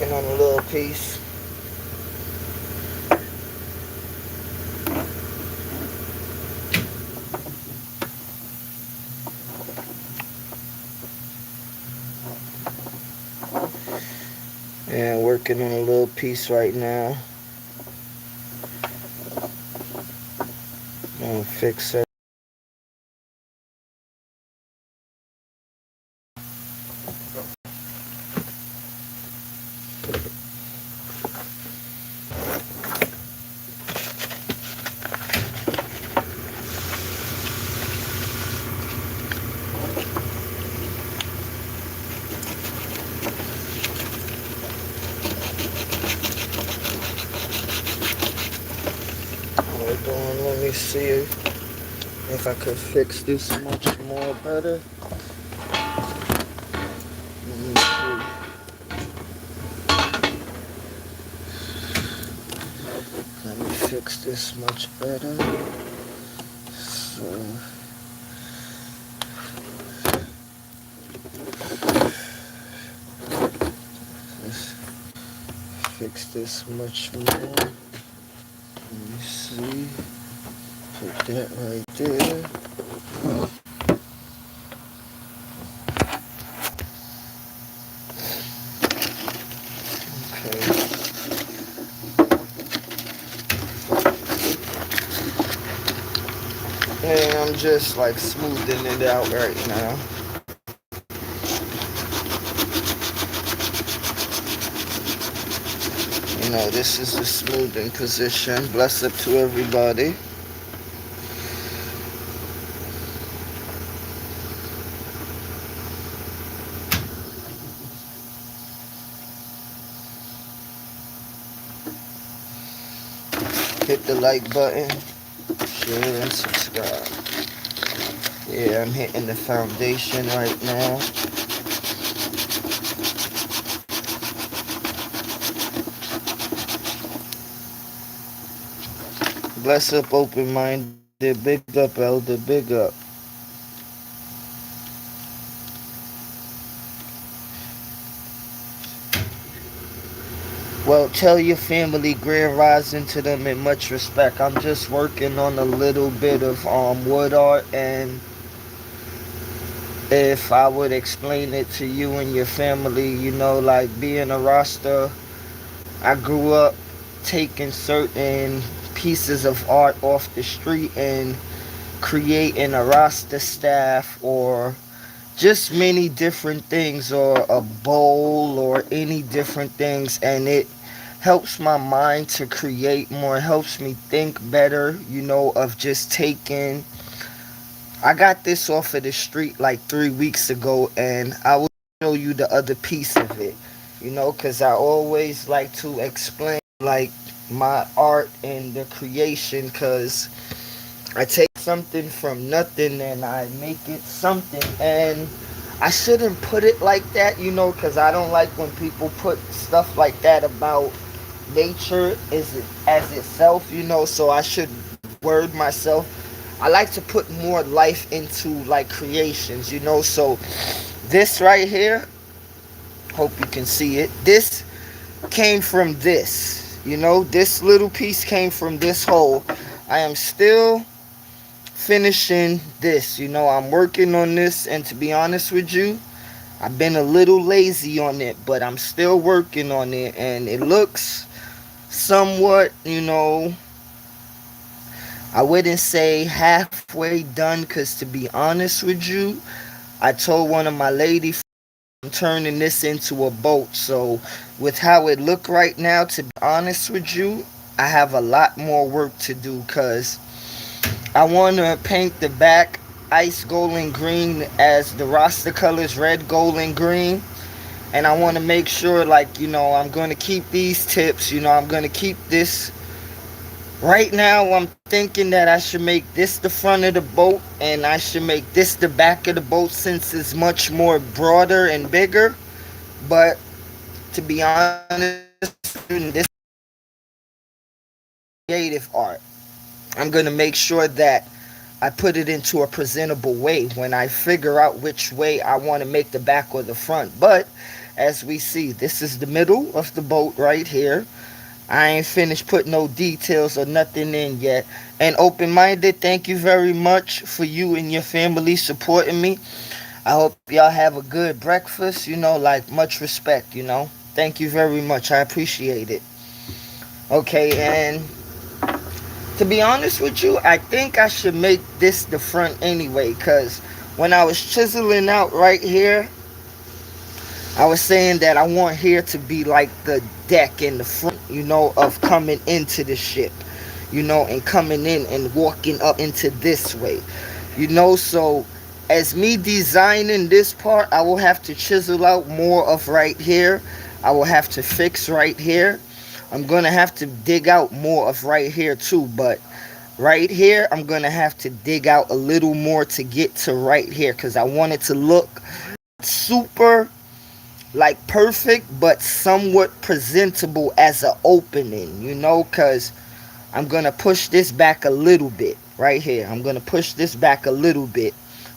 working on a little piece. And working on a little piece right now. Gonna fix it. Hold on, let me see if I could fix this much more better. Let me see. Let me fix this much better. So let's fix this much more. Let me see. Put that right there. Okay. And I'm just like smoothing it out right now. You know, this is the smoothing position. Bless up to everybody. Hit the like button, share and subscribe. Yeah, I'm hitting the foundation right now. Bless up, open-minded. Big up, elder. Big up. Well, tell your family grand rising to them in much respect. I'm just working on a little bit of wood art, and if I would explain it to you and your family, you know, like being a Rasta, I grew up taking certain pieces of art off the street and creating a Rasta staff or just many different things, or a bowl or any different things, and it helps my mind to create more, helps me think better, you know, of just taking. I got this off of the street like 3 weeks ago, and I will show you the other piece of it, you know, because I always like to explain like my art and the creation, because I take something from nothing and I make it something. And I shouldn't put it like that, you know, because I don't like when people put stuff like that about nature as itself, you know, so I should word myself. I like to put more life into like creations, you know. So this right here, hope you can see it. This came from this, you know, this little piece came from this hole. I am still finishing this, you know, I'm working on this, and to be honest with you, I've been a little lazy on it, but I'm still working on it, and it looks somewhat, you know, I wouldn't say halfway done, because to be honest with you, I told one of my lady I'm turning this into a boat. So with how it look right now, to be honest with you, I have a lot more work to do, because I want to paint the back ice gold and green as the roster colors, red, gold, and green. And I want to make sure, like, you know, I'm going to keep these tips. You know, I'm going to keep this. Right now, I'm thinking that I should make this the front of the boat, and I should make this the back of the boat, since it's much more broader and bigger. But to be honest, this creative art. I'm going to make sure that I put it into a presentable way when I figure out which way I want to make the back or the front. But as we see, this is the middle of the boat right here. I ain't finished putting no details or nothing in yet. And open minded, thank you very much for you and your family supporting me. I hope y'all have a good breakfast, like much respect. Thank you very much. I appreciate it. Okay, and to be honest with you, I think I should make this the front anyway, because when I was chiseling out right here, I was saying that I want here to be like the deck in the front, of coming into the ship, and coming in and walking up into this way, so as me designing this part, I will have to chisel out more of right here. I will have to fix right here. I'm going to have to dig out more of right here too, but right here, I'm going to have to dig out a little more to get to right here, because I want it to look super like perfect but somewhat presentable as an opening, because I'm going to push this back a little bit right here. I'm going to push this back a little bit.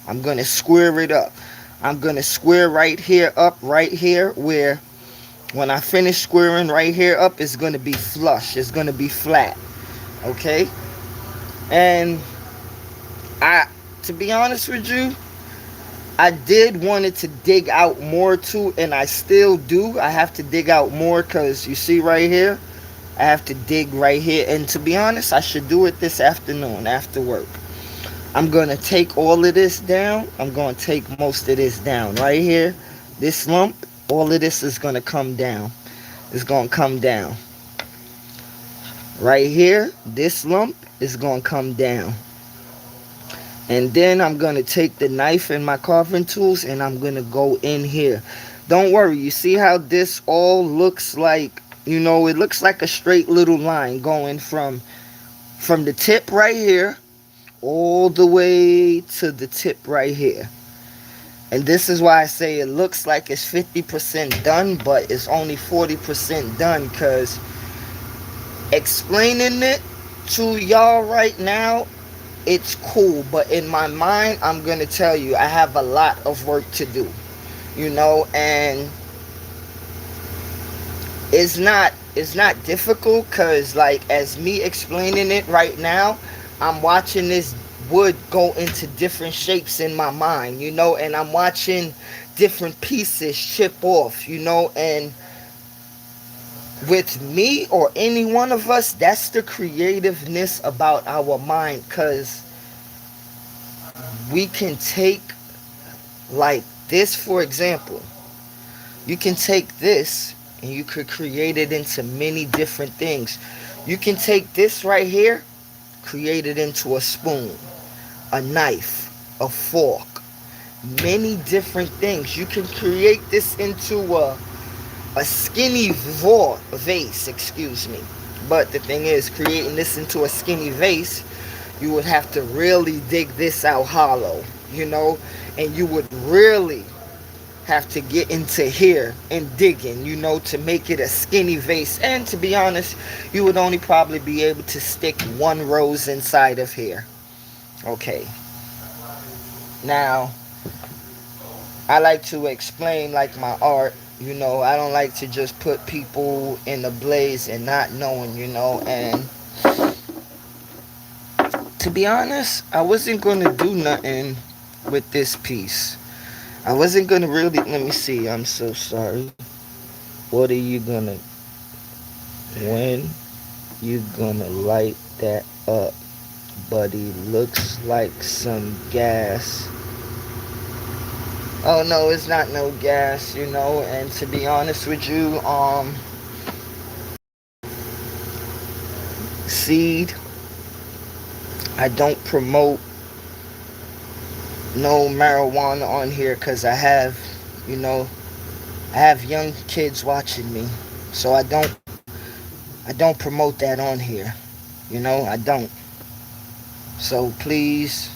I'm going to square it up. I'm going to square right here up, right here, where when I finish squaring right here up, it's going to be flush. It's going to be flat. Okay? And to be honest with you, I did wanted to dig out more too, and I still do. I have to dig out more, because you see right here, I have to dig right here. And to be honest, I should do it this afternoon after work. I'm going to take all of this down. I'm going to take most of this down. Right here, this lump, all of this is going to come down. It's going to come down. Right here, this lump is going to come down. And then I'm going to take the knife and my carving tools, and I'm going to go in here. Don't worry, you see how this all looks like, it looks like a straight little line going from the tip right here all the way to the tip right here. And this is why I say it looks like it's 50% done, but it's only 40% done, because explaining it to y'all right now, it's cool, but in my mind, I'm going to tell you, I have a lot of work to do, and it's not difficult, because like as me explaining it right now, I'm watching this wood go into different shapes in my mind, and I'm watching different pieces chip off, and with me or any one of us, that's the creativeness about our mind, because we can take like this, for example. You can take this and you could create it into many different things. You can take this right here, create it into a spoon, a knife, a fork, many different things. You can create this into a skinny vase, excuse me. But the thing is, creating this into a skinny vase, you would have to really dig this out hollow, and you would really have to get into here and digging, to make it a skinny vase. And to be honest, you would only probably be able to stick one rose inside of here. Okay. Now, I like to explain like my art. I don't like to just put people in a blaze and not knowing, and to be honest, I wasn't going to do nothing with this piece. I wasn't going to really, let me see, I'm so sorry. What are you going to, when you going to light that up, buddy? Looks like some gas. Oh no, it's not no gas, and to be honest with you, seed, I don't promote no marijuana on here, because I have young kids watching me, so I don't promote that on here, I don't. So please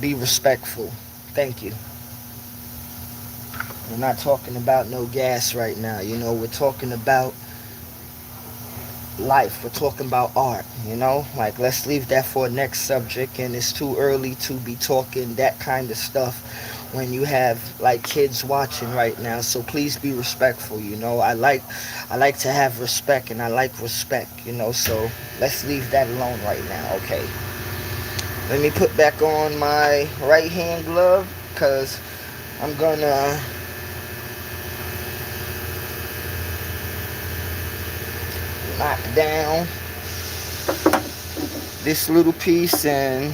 be respectful. Thank you. We're not talking about no gas right now, we're talking about life. We're talking about art, you know? Like, let's leave that for a next subject, and it's too early to be talking that kind of stuff when you have like kids watching right now. So please be respectful, you know? I like to have respect, and I like respect, you know? So let's leave that alone right now, okay? Let me put back on my right hand glove cuz I'm going to knock down this little piece, and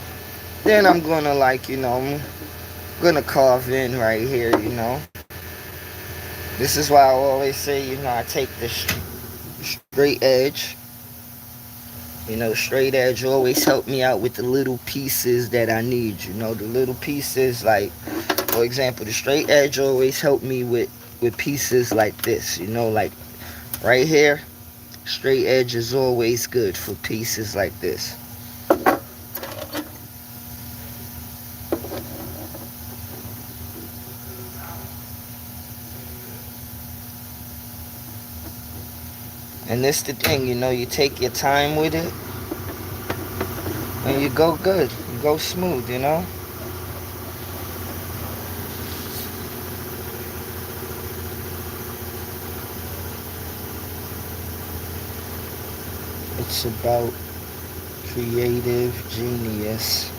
then I'm gonna, like, I'm gonna carve in right here, you know. This is why I always say, I take the straight edge. Straight edge always help me out with the little pieces that I need, the little pieces, like, for example, the straight edge always help me with pieces like this, like right here. Straight edge is always good for pieces like this. And this the thing, you take your time with it, and you go good. You go smooth. It's about creative genius.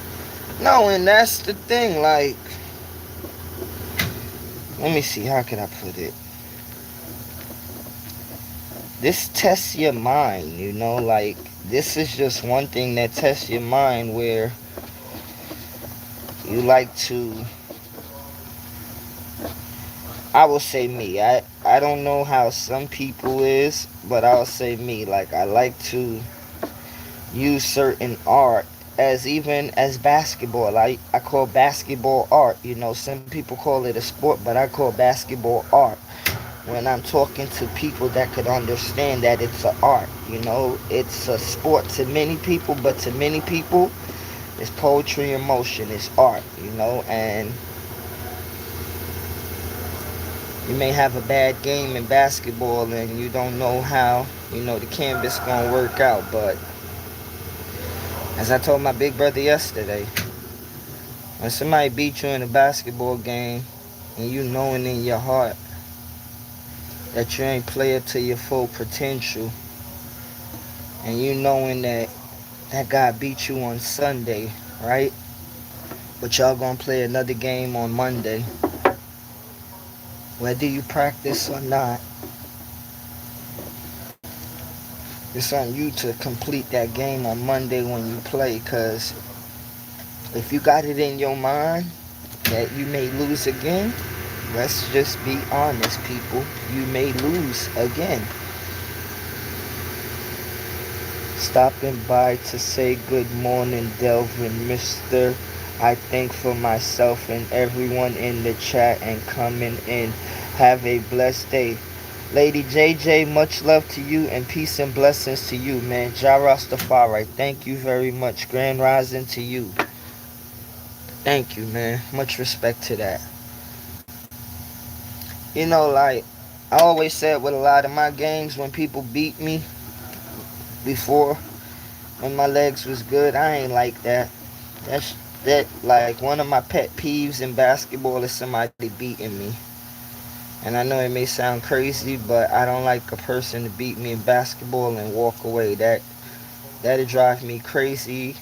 No, and that's the thing, like, let me see, how can I put it? This tests your mind, like, this is just one thing that tests your mind, where you like to, I will say me. I don't know how some people is, but I'll say me. Like, I like to use certain art as, even as basketball. I call basketball art. Some people call it a sport, but I call basketball art. When I'm talking to people that could understand that it's an art, it's a sport to many people, but to many people, it's poetry in motion. It's art, and you may have a bad game in basketball and you don't know how, the canvas gonna work out. But as I told my big brother yesterday, when somebody beat you in a basketball game and you knowing in your heart that you ain't play up to your full potential, and you knowing that that guy beat you on Sunday, right? But y'all gonna play another game on Monday. Whether you practice or not, it's on you to complete that game on Monday when you play. Because if you got it in your mind that you may lose again, let's just be honest, people. You may lose again. Stopping by to say good morning, Delvin, Mister. I think for myself and everyone in the chat and coming in. Have a blessed day. Lady JJ, much love to you and peace and blessings to you, man. Ja Rastafari, thank you very much. Grand rising to you. Thank you, man. Much respect to that. Like, I always said with a lot of my games, when people beat me before, when my legs was good, I ain't like that. That, like, one of my pet peeves in basketball is somebody beating me. And I know it may sound crazy, but I don't like a person to beat me in basketball and walk away. That'd drive me crazy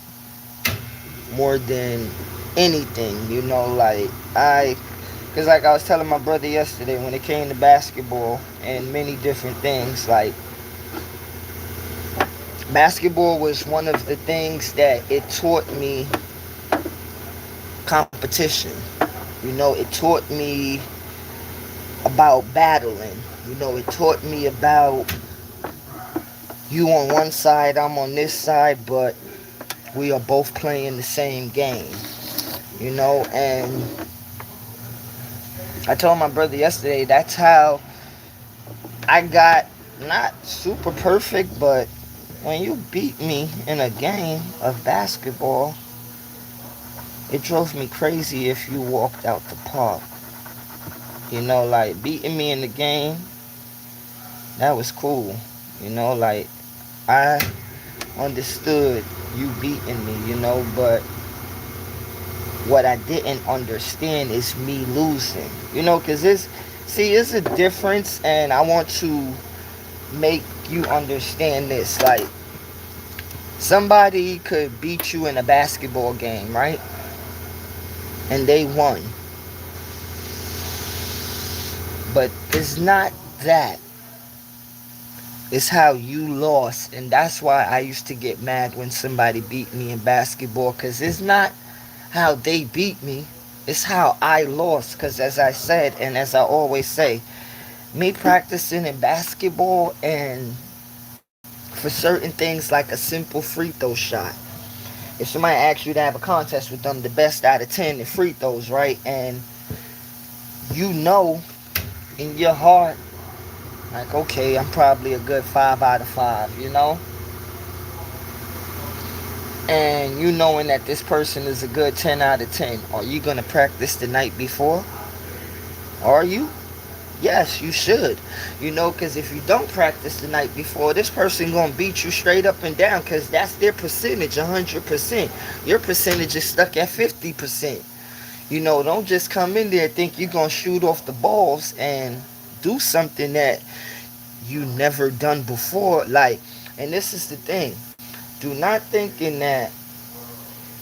more than anything, like, because, like, I was telling my brother yesterday, when it came to basketball and many different things, like, basketball was one of the things that it taught me competition. It taught me about battling. It taught me about you on one side, I'm on this side, but we are both playing the same game. And I told my brother yesterday, that's how I got, not super perfect, but when you beat me in a game of basketball, it drove me crazy if you walked out the park. Like, beating me in the game, that was cool. Like, I understood you beating me, but what I didn't understand is me losing, because it's a difference, and I want to make you understand this. Like, somebody could beat you in a basketball game, right? And they won. But it's not that. It's how you lost. And that's why I used to get mad when somebody beat me in basketball. Because it's not how they beat me. It's how I lost. Because as I said, and as I always say, me practicing in basketball and for certain things like a simple free throw shot. If somebody asks you to have a contest with them, the best out of 10 in free throws, right? And you know in your heart, like, okay, I'm probably a good 5 out of 5, And you knowing that this person is a good 10 out of 10. Are you going to practice the night before? Are you? Yes, you should. Because if you don't practice the night before, this person going to beat you straight up and down because that's their percentage, 100%. Your percentage is stuck at 50%. Don't just come in there and think you're going to shoot off the balls and do something that you never done before. Like, and this is the thing. Do not thinking that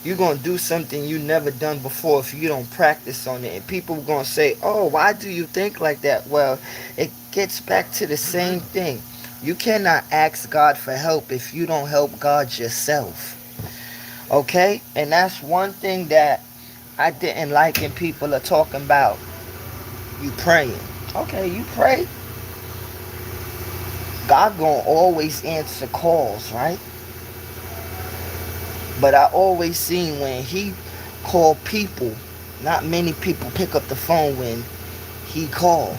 you're going to do something you never done before if you don't practice on it. And people are going to say, oh, why do you think like that? Well, it gets back to the same thing. You cannot ask God for help if you don't help God yourself. Okay? And that's one thing that I didn't like when people are talking about you praying. Okay, you pray. God gonna always answer calls, right? But I always seen when he called people, not many people pick up the phone when he called.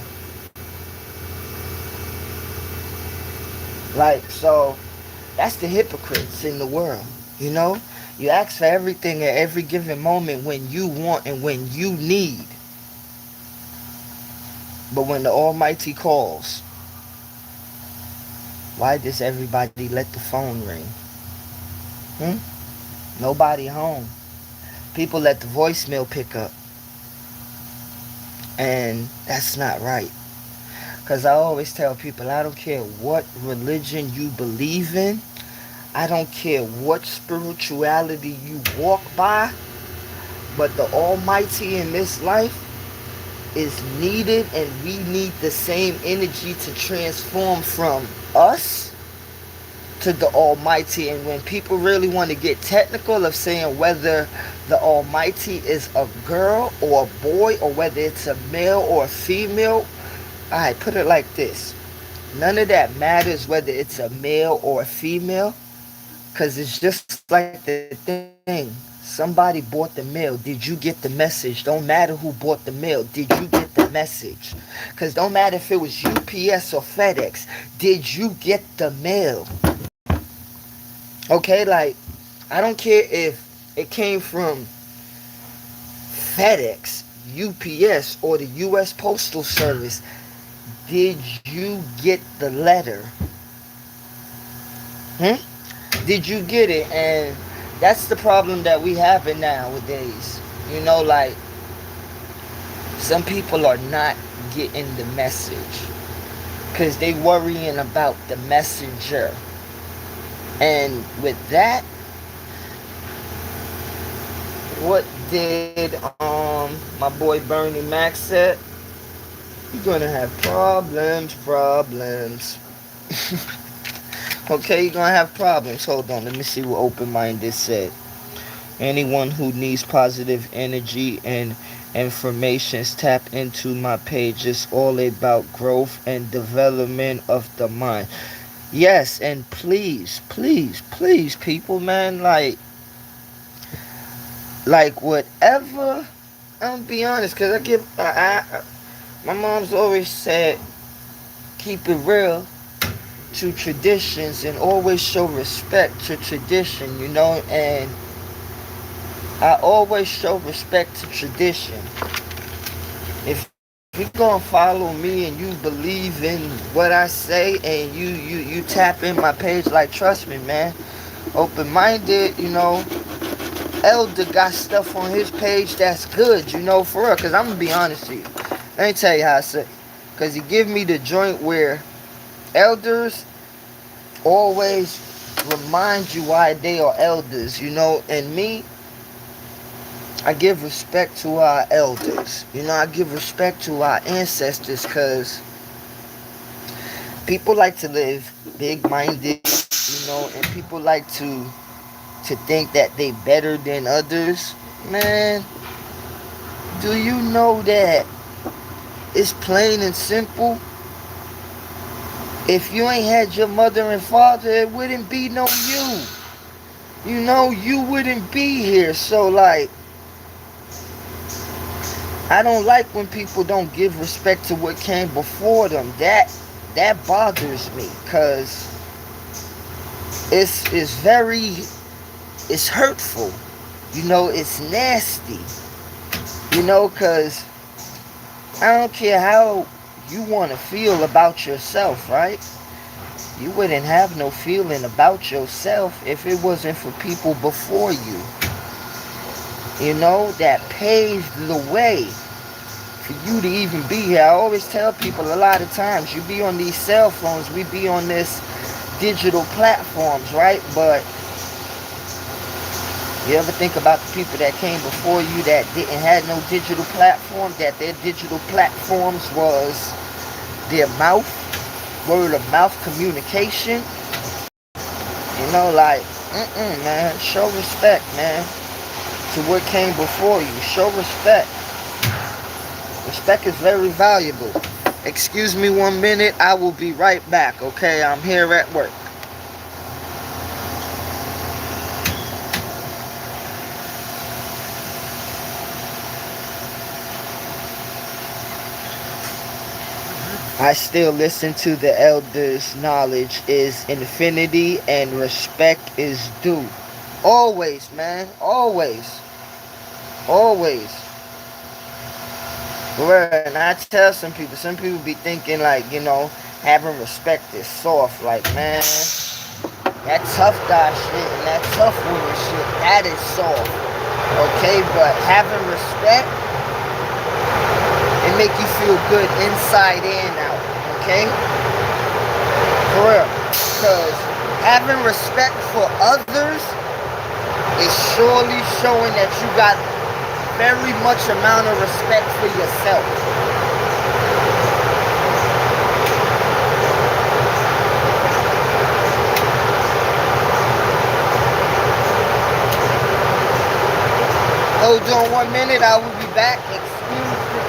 Like, so that's the hypocrites in the world, You ask for everything at every given moment when you want and when you need. But when the Almighty calls, why does everybody let the phone ring? Nobody home. People let the voicemail pick up. And that's not right. Because I always tell people, I don't care what religion you believe in. I don't care what spirituality you walk by. But the Almighty in this life is needed, and we need the same energy to transform from us to the Almighty. And when people really want to get technical of saying whether the Almighty is a girl or a boy or whether it's a male or a female, I put it like this. None of that matters whether it's a male or a female, because it's just like the thing. Somebody bought the mail. Did you get the message? Don't matter who bought the mail. Did you get the message? Because don't matter if it was UPS or FedEx. Did you get the mail? Okay, like, I don't care if it came from FedEx, UPS, or the U.S. Postal Service. Did you get the letter? Did you get it? And that's the problem that we have in nowadays. Like, some people are not getting the message because they worrying about the messenger. And with that, what did my boy Bernie Mac said? You're gonna have problems. Okay, you're gonna have problems. Hold on, let me see what Open Minded said. Anyone who needs positive energy and informations, tap into my page. It's all about growth and development of the mind. Yes, and please, people, man, like whatever. I'm gonna be honest, cause my mom's always said, keep it real to traditions and always show respect to tradition, and I always show respect to tradition. If you you gonna follow me and you believe in what I say and you tap in my page, like, trust me, man. Open minded, Elder got stuff on his page that's good, for real. Cause I'm gonna be honest with you. Let me tell you how I say. Cause he give me the joint where elders always remind you why they are elders, and me, I give respect to our elders. I give respect to our ancestors, because people like to live big-minded, and people like to think that they better than others. Man, do you know that it's plain and simple? If you ain't had your mother and father, it wouldn't be no you. You wouldn't be here. So, like, I don't like when people don't give respect to what came before them. That bothers me, because it's hurtful. It's nasty. Because I don't care how you want to feel about yourself, right? You wouldn't have no feeling about yourself if it wasn't for people before you. That paved the way for you to even be here. I always tell people, a lot of times, you be on these cell phones, we be on this digital platforms, right? But you ever think about the people that came before you that didn't have no digital platform, that their digital platforms was their mouth, word of mouth communication? Like, man, show respect, man, to what came before you. Show respect. Respect is very valuable. Excuse me 1 minute, I will be right back, okay? I'm here at work. I still listen to the elders. Knowledge is infinity and respect is due. Always, man. Always. Always. And I tell some people be thinking, like, having respect is soft. Like, man, that tough guy shit and that tough woman shit, that is soft. Okay? But having respect, it make you feel good inside and out. Okay? For real. Because having respect for others is surely showing that you got very much amount of respect for yourself. Hold on 1 minute, I will be back. Excuse me.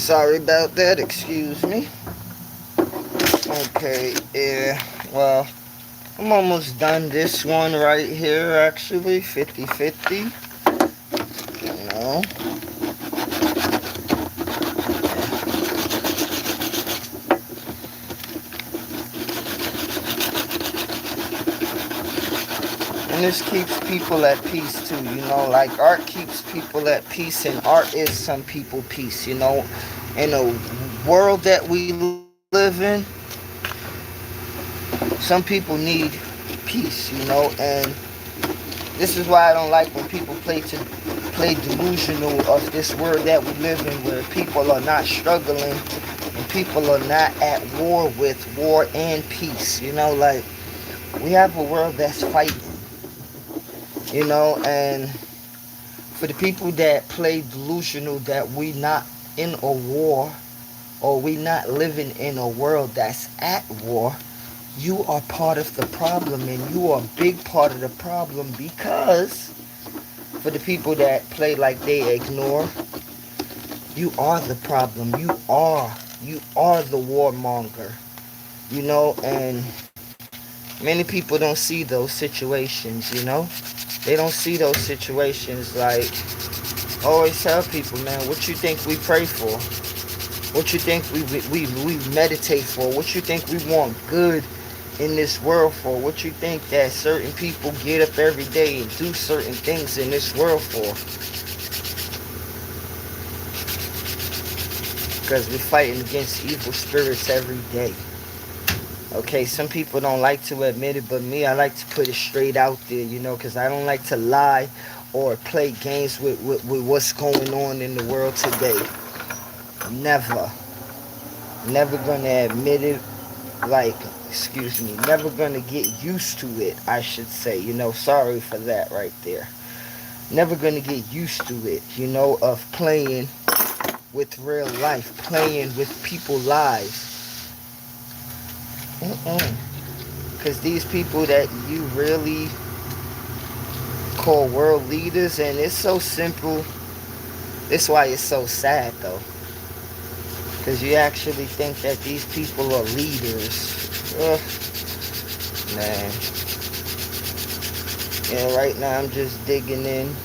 Sorry about that, excuse me. Okay, yeah, well, I'm almost done this one right here, actually, 50-50, you know. And this keeps people at peace too, you know, like art keeps people at peace and art is some people peace, you know. In a world that we live in, some people need peace, you know, and this is why I don't like when people play delusional of this world that we live in, where people are not struggling and people are not at war with war and peace. You know, like we have a world that's fighting. You know, and for the people that play delusional that we not in a war or we not living in a world that's at war, you are part of the problem and you are a big part of the problem, because for the people that play like they ignore, you are the problem. You are the warmonger. You know, and many people don't see those situations, you know? They don't see those situations. Like, I always tell people, man, what you think we pray for? What you think we meditate for? What you think we want good in this world for? What you think that certain people get up every day and do certain things in this world for? Because we're fighting against evil spirits every day. Okay, some people don't like to admit it, but me, I like to put it straight out there, you know, because I don't like to lie or play games with what's going on in the world today. Never. Never gonna admit it, like, excuse me, never gonna get used to it, I should say, you know, sorry for that right there. Never gonna get used to it, you know, of playing with real life, playing with people's lives. Because these people that you really call world leaders, and it's so simple, that's why it's so sad though. Because you actually think that these people are leaders. Ugh, man. Yeah, right now I'm just digging in.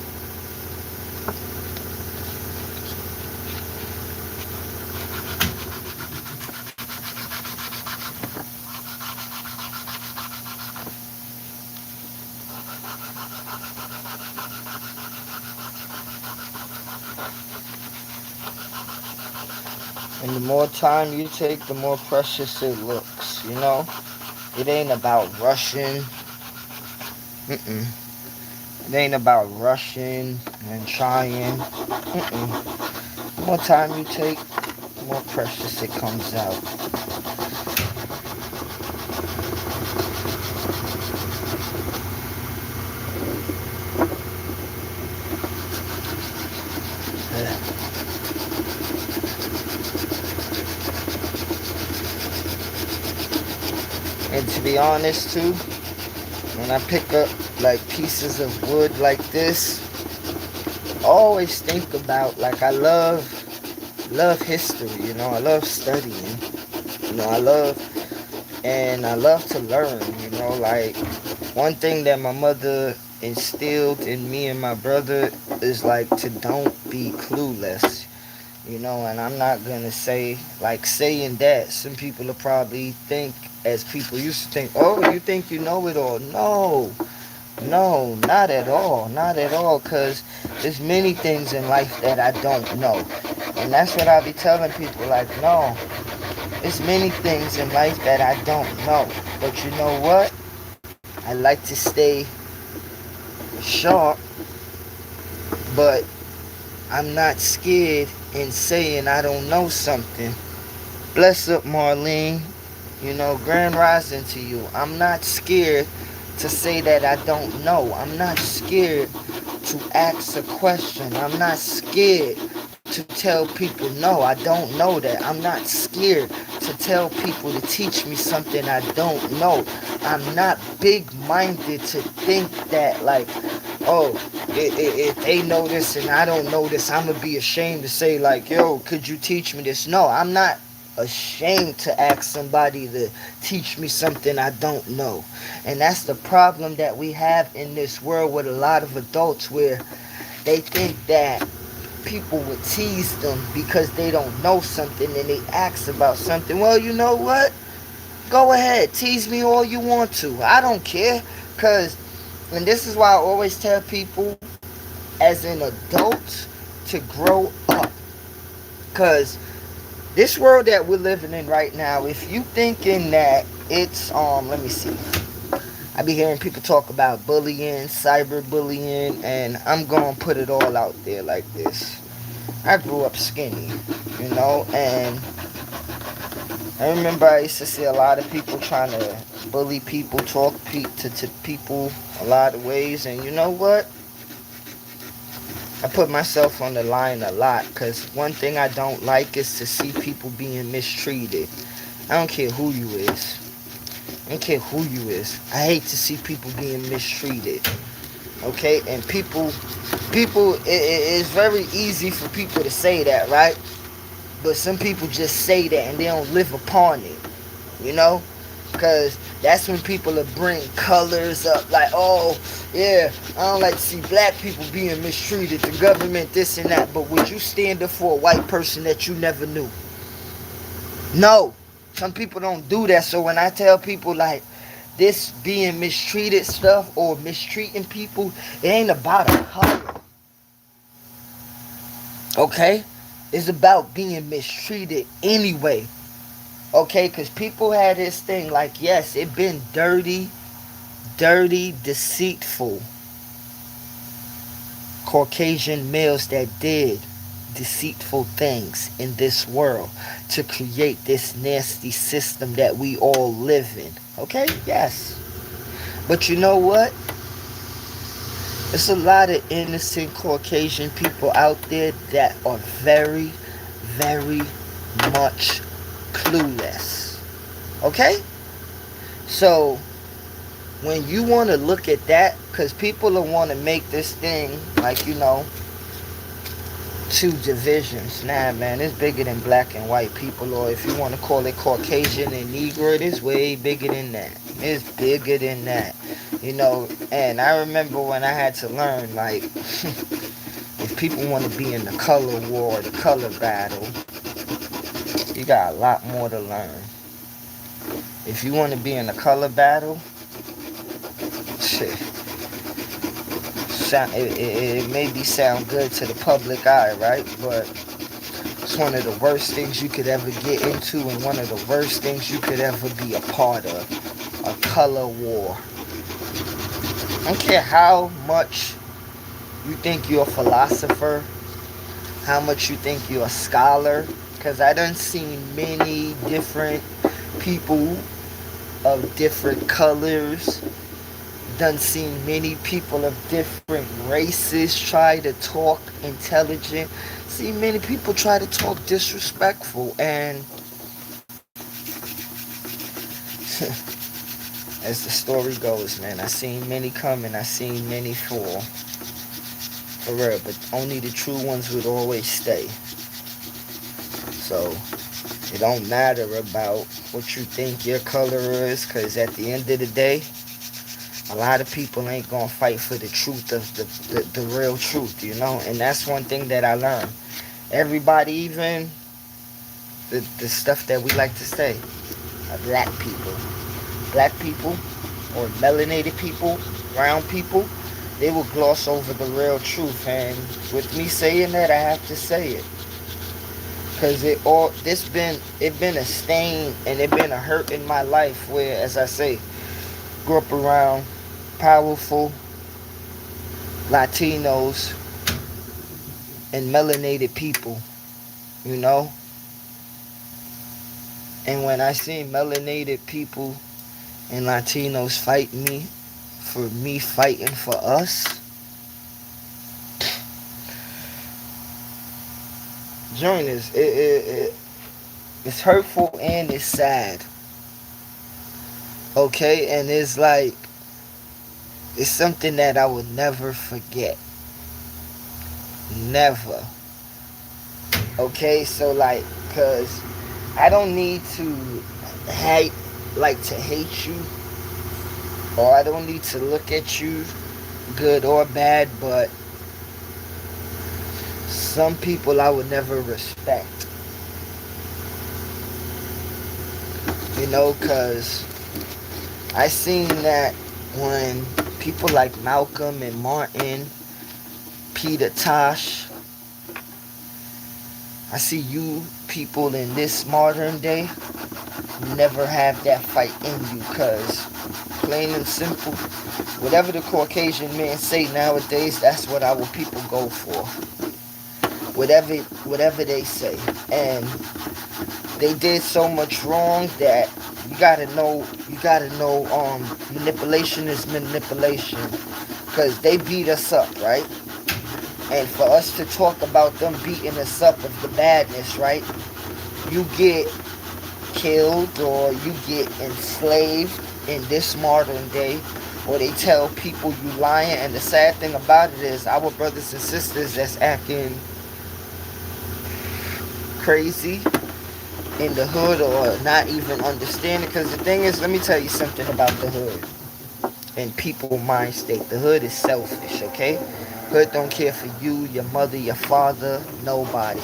And the more time you take, the more precious it looks, you know? It ain't about rushing. It ain't about rushing and trying. The more time you take, the more precious it comes out. And to be honest too, when I pick up like pieces of wood like this, I always think about, like, I love history, you know, I love studying, you know, I love to learn, you know, like one thing that my mother instilled in me and my brother is like to don't be clueless, you know. And I'm not gonna say, like, saying that some people will probably think, as people used to think, oh, you think you know it all. No, not at all, not at all, because there's many things in life that I don't know. And that's what I be telling people, like, no, there's many things in life that I don't know. But you know what? I like to stay sharp, but I'm not scared in saying I don't know something. Bless up, Marlene. You know, grand rising to you. I'm not scared to say that I don't know. I'm not scared to ask a question. I'm not scared to tell people, no, I don't know that. I'm not scared to tell people to teach me something I don't know. I'm not big-minded to think that, like, oh, if they know this and I don't know this, I'm gonna be ashamed to say like, yo, could you teach me this? No, I'm not ashamed to ask somebody to teach me something I don't know. And that's the problem that we have in this world with a lot of adults, where they think that people would tease them because they don't know something and they ask about something. Well, you know what? Go ahead, tease me all you want to. I don't care. Because, and this is why I always tell people as an adult to grow up. Because this world that we're living in right now, if you thinking that it's, let me see. I be hearing people talk about bullying, cyberbullying, and I'm going to put it all out there like this. I grew up skinny, and I remember I used to see a lot of people trying to bully people, talk to people a lot of ways, and you know what? I put myself on the line a lot, because one thing I don't like is to see people being mistreated. I don't care who you is. I don't care who you is. I hate to see people being mistreated. Okay? And it's very easy for people to say that, right? But some people just say that and they don't live upon it, you know? Because that's when people will bring colors up, like, oh, yeah, I don't like to see black people being mistreated, the government, this and that. But would you stand up for a white person that you never knew? No. Some people don't do that. So when I tell people, like, this being mistreated stuff or mistreating people, it ain't about a color. Okay? It's about being mistreated anyway. Okay? Because people had this thing like, yes, it been dirty, deceitful Caucasian males that did deceitful things in this world to create this nasty system that we all live in. Okay? Yes. But you know what? There's a lot of innocent Caucasian people out there that are very, very much clueless. Okay? So, when you want to look at that, because people will want to make this thing like, two divisions. Nah, man, it's bigger than black and white people, or if you want to call it Caucasian and Negro, it is way bigger than that. It's bigger than that, and I remember when I had to learn, like, if people want to be in the color war, the color battle, you got a lot more to learn. If you want to be in the color battle, shit, it maybe sound good to the public eye, right? But it's one of the worst things you could ever get into, and one of the worst things you could ever be a part of. A color war. I don't care how much you think you're a philosopher, how much you think you're a scholar, because I done seen many different people of different colors, done seen many people of different races try to talk intelligent, see many people try to talk disrespectful, and as the story goes, man, I seen many come and I seen many fall. For real, but only the true ones would always stay. So, it don't matter about what you think your color is, because at the end of the day, a lot of people ain't gonna fight for the truth of the real truth, and that's one thing that I learned. Everybody, even the stuff that we like to say, black people or melanated people, brown people, they will gloss over the real truth. And with me saying that, I have to say it, because it been a stain and it been a hurt in my life, where, as I say, grew up around powerful Latinos and melanated people, and when I see melanated people and Latinos fight me for me fighting for us, join us. It's hurtful and it's sad. Okay, and it's like, It's something that I will never forget. Never. Okay, so like, cause I don't need to hate, like to hate you, or I don't need to look at you good or bad, but some people I would never respect. Cause I seen that when people like Malcolm and Martin, Peter Tosh, I see you people in this modern day never have that fight in you, cause plain and simple, whatever the Caucasian men say nowadays, that's what our people go for. Whatever they say. And they did so much wrong that you gotta know manipulation is manipulation. Cause they beat us up, right? And for us to talk about them beating us up of the badness, right? You get killed or you get enslaved in this modern day, or they tell people you lying. And the sad thing about it is our brothers and sisters that's acting crazy in the hood or not even understanding. Because the thing is, let me tell you something about the hood and people mind state. The hood is selfish, okay? Hood don't care for you, your mother, your father, nobody.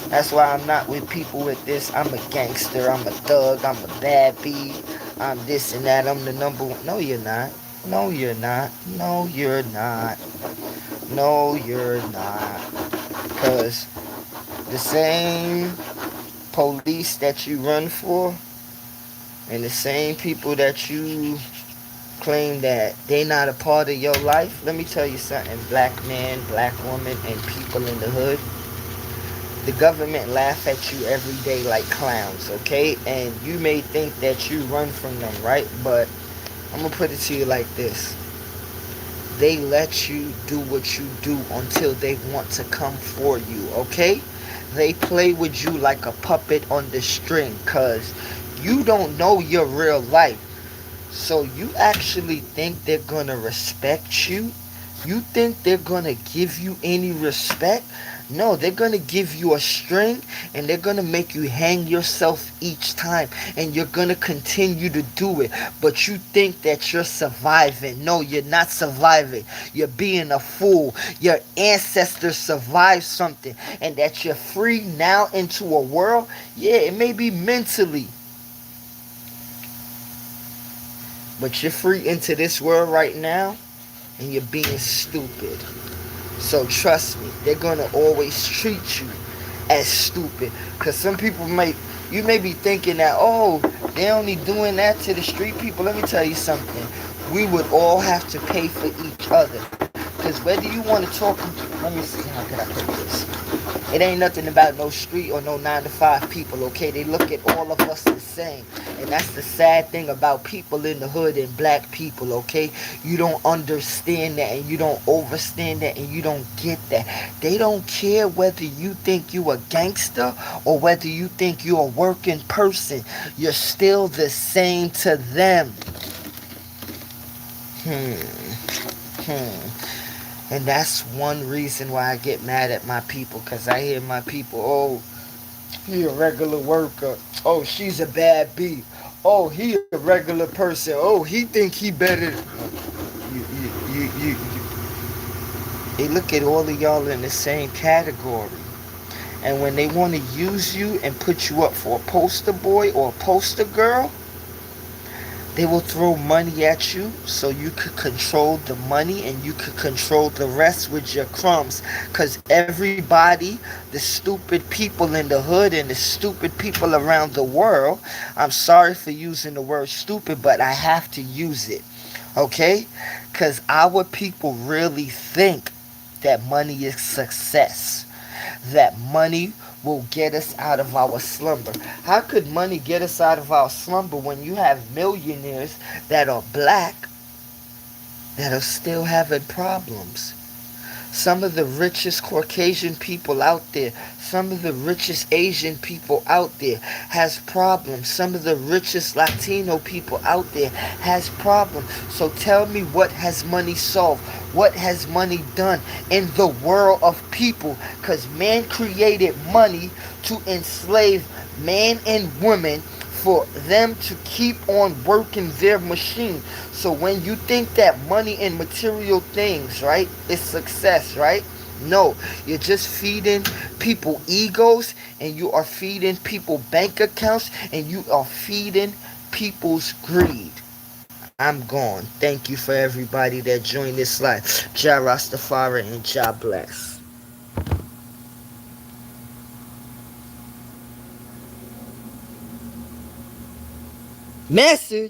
That's why I'm not with people with this. I'm a gangster, I'm a thug, I'm a bad bee, I'm this and that, I'm the number one. No, you're not. No, you're not. No, you're not. No, you're not. Because the same police that you run for and the same people that you claim that they not a part of your life, let me tell you something, black man, black woman, and people in the hood, the government laugh at you every day like clowns, okay? And you may think that you run from them, right? But I'm gonna put it to you like this. They let you do what you do until they want to come for you, okay? They play with you like a puppet on the string, cause you don't know your real life. So you actually think they're gonna respect you? You think they're gonna give you any respect? No, they're gonna give you a string and they're gonna make you hang yourself each time, and you're gonna continue to do it. But you think that you're surviving. No, you're not surviving. You're being a fool. Your ancestors survived something, and that you're free now into a world. Yeah, it may be mentally, but you're free into this world right now, and you're being stupid. So trust me, they're gonna always treat you as stupid. Cause some people you may be thinking that, oh, they're only doing that to the street people. Let me tell you something. We would all have to pay for each other. Cause whether you want to talk, let me see, how can I put this? It ain't nothing about no street or no 9 to 5 people, okay? They look at all of us the same. And that's the sad thing about people in the hood and black people, okay? You don't understand that, and you don't understand that, and you don't get that. They don't care whether you think you a gangster or whether you think you a working person. You're still the same to them. And that's one reason why I get mad at my people, because I hear my people, oh, he a regular worker. Oh, she's a bad bee. Oh, he a regular person. Oh, he think he better. You. They look at all of y'all in the same category. And when they want to use you and put you up for a poster boy or a poster girl, they will throw money at you so you could control the money and you could control the rest with your crumbs. Because everybody, the stupid people in the hood and the stupid people around the world, I'm sorry for using the word stupid, but I have to use it. Okay? Because our people really think that money is success. That money will get us out of our slumber. How could money get us out of our slumber when you have millionaires that are black that are still having problems? Some of the richest Caucasian people out there, some of the richest Asian people out there has problems. Some of the richest Latino people out there has problems. So tell me, what has money solved? What has money done in the world of people? Because man created money to enslave man and women for them to keep on working their machine. So when you think that money and material things, right, is success, right? No, you're just feeding people egos, and you are feeding people bank accounts, and you are feeding people's greed. I'm gone. Thank you for everybody that joined this live. Ja Rastafari and Ja bless. Message.